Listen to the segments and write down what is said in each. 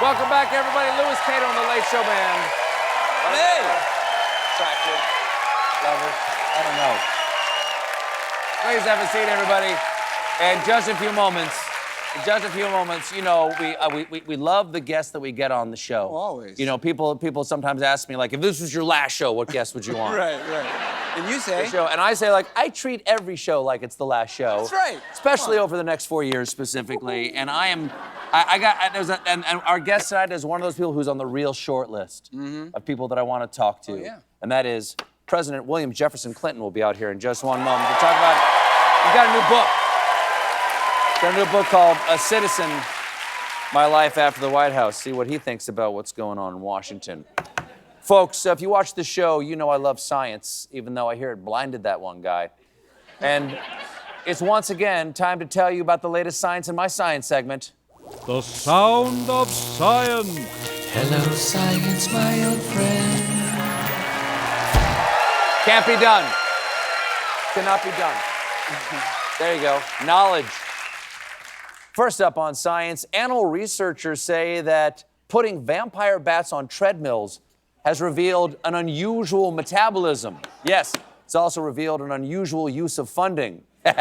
Welcome back, everybody. Louis Cato and the Late Show Band. Hey! Attractive. Love it. I don't know. Please have a seat, everybody. And just a few moments, you know, we love the guests that we get on the show. Oh, always. You know, people sometimes ask me, like, if this was your last show, what guest would you want? Right. And you say? And I say, like, I treat every show like it's the last show. That's right. Especially over the next 4 years specifically. And and our guest tonight is one of those people who's on the real short list of people that I want to talk to. Oh, yeah. And that is President William Jefferson Clinton will be out here in just one moment to talk about, he's got a new book. Got a new book called A Citizen, My Life After the White House. See what he thinks about what's going on in Washington. Folks, if you watch the show, you know I love science, even though I hear it blinded that one guy. And it's once again time to tell you about the latest science in my science segment. The sound of science. Hello, science, my old friend. Can't be done. Cannot be done. There you go. Knowledge. First up on science, animal researchers say that putting vampire bats on treadmills has revealed an unusual metabolism. Yes, it's also revealed an unusual use of funding. Look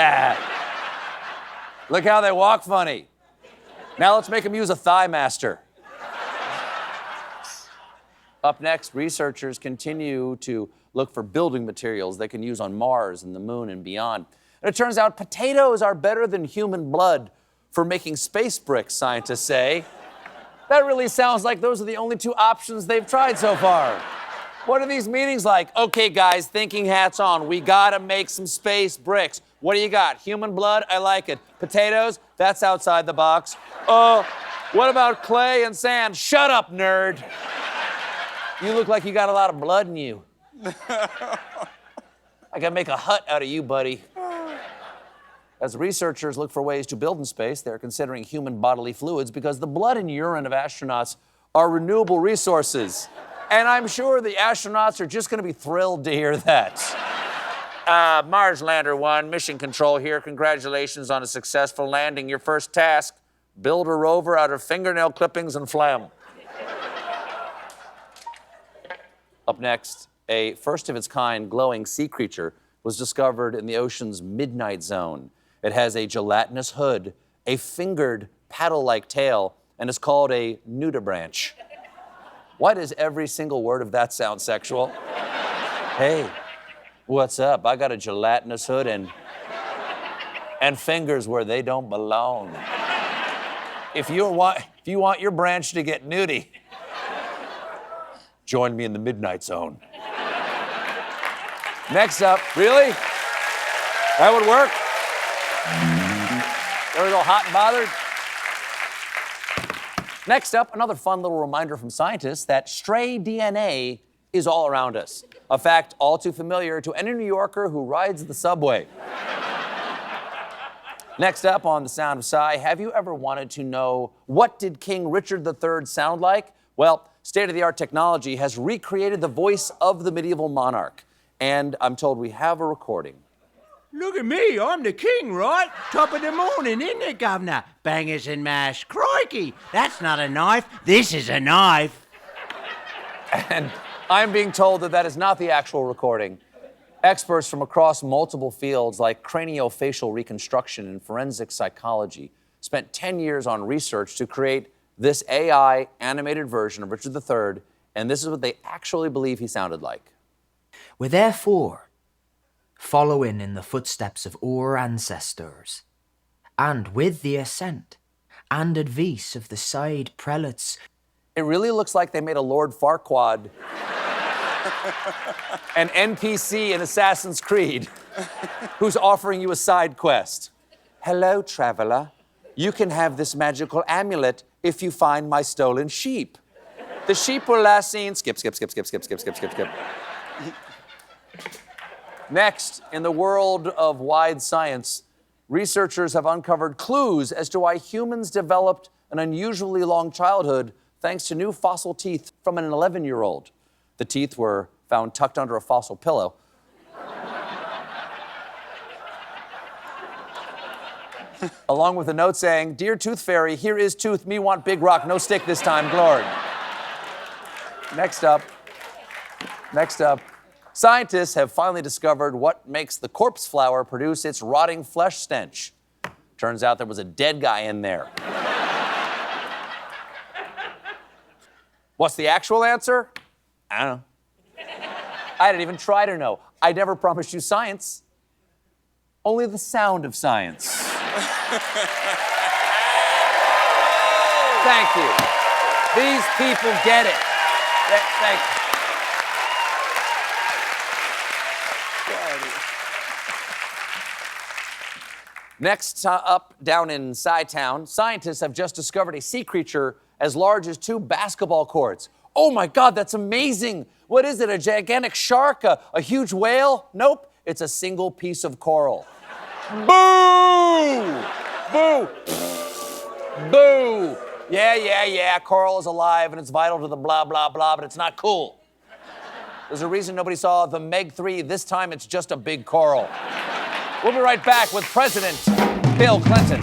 how they walk funny. Now let's make them use a thigh master. Up next, researchers continue to look for building materials they can use on Mars and the Moon and beyond. And it turns out potatoes are better than human blood for making space bricks, scientists say. That really sounds like those are the only two options they've tried so far. What are these meetings like? Okay, guys, thinking hats on. We gotta make some space bricks. What do you got? Human blood? I like it. Potatoes? That's outside the box. What about clay and sand? Shut up, nerd. You look like you got a lot of blood in you. I gotta make a hut out of you, buddy. As researchers look for ways to build in space, they're considering human bodily fluids because the blood and urine of astronauts are renewable resources. And I'm sure the astronauts are just going to be thrilled to hear that. Mars Lander 1, mission control here. Congratulations on a successful landing. Your first task, build a rover out of fingernail clippings and phlegm. Up next, a first-of-its-kind glowing sea creature was discovered in the ocean's midnight zone. It has a gelatinous hood, a fingered paddle-like tail, and is called a nudibranch. Why does every single word of that sound sexual? Hey, what's up? I got a gelatinous hood and fingers where they don't belong. If you want your branch to get nudie, join me in the midnight zone. Next up, really? That would work? There we go, hot and bothered. Next up, another fun little reminder from scientists that stray DNA is all around us. A fact all too familiar to any New Yorker who rides the subway. Next up on The Sound of Sci, have you ever wanted to know what did King Richard III sound like? Well, state-of-the-art technology has recreated the voice of the medieval monarch. And I'm told we have a recording. Look at me, I'm the king, right? Top of the morning, isn't it, Governor? Bangers and mash. Crikey, that's not a knife, this is a knife. And I'm being told that that is not the actual recording. Experts from across multiple fields like craniofacial reconstruction and forensic psychology spent 10 years on research to create this AI animated version of Richard III, and this is what they actually believe he sounded like. We therefore following in the footsteps of our ancestors, and with the assent and advice of the side prelates. It really looks like they made a Lord Farquaad, an NPC in Assassin's Creed, who's offering you a side quest. Hello, traveler. You can have this magical amulet if you find my stolen sheep. The sheep were last seen. Skip. Next, in the world of wide science, researchers have uncovered clues as to why humans developed an unusually long childhood thanks to new fossil teeth from an 11-year-old. The teeth were found tucked under a fossil pillow. along with a note saying, "Dear Tooth Fairy, here is tooth. Me want big rock, no stick this time, glory." Next up. Scientists have finally discovered what makes the corpse flower produce its rotting flesh stench. Turns out there was a dead guy in there. What's the actual answer? I don't know. I didn't even try to know. I never promised you science. Only the sound of science. Thank you. These people get it. Thank you. Next up, down in Sci-Town, scientists have just discovered a sea creature as large as 2 basketball courts. Oh my God, that's amazing. What is it, a gigantic shark, a huge whale? Nope, it's a single piece of coral. Boo! Boo! Boo! Yeah, coral is alive and it's vital to the blah, blah, blah, but it's not cool. There's a reason nobody saw the Meg 3. This time it's just a big coral. We'll be right back with President Bill Clinton.